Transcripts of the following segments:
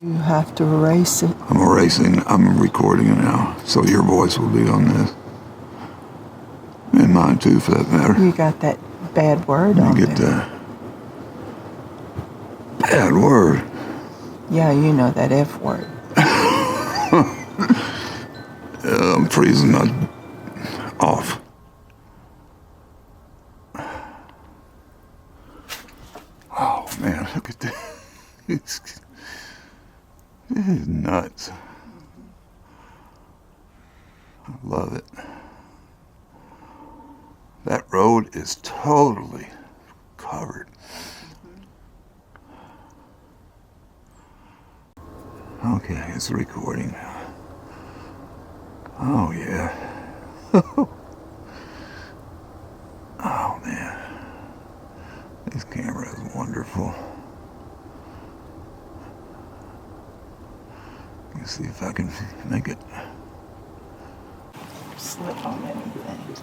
You have to erase it. I'm erasing, I'm recording it now, so your voice will be on this. And mine too, for that matter. You got that bad word on You get there. the bad word. Yeah, you know that F word. I'm freezing off. Oh man, look at this. This is nuts. I love it. That road is totally covered. Okay, it's recording. Oh yeah. Oh man. This camera is wonderful. Let's see if I can make it. Slip on anything.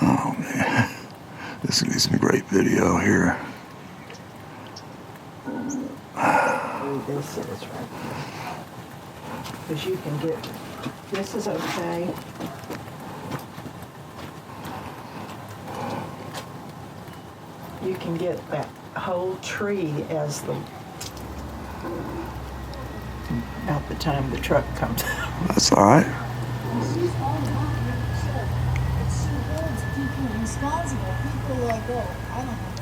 Oh man. This is gonna be some great video here. This is right here. Because you can get, this is okay. You can get that whole tree as the, at the time the truck comes out. That's all right. It's responsible. People like, oh, I don't know.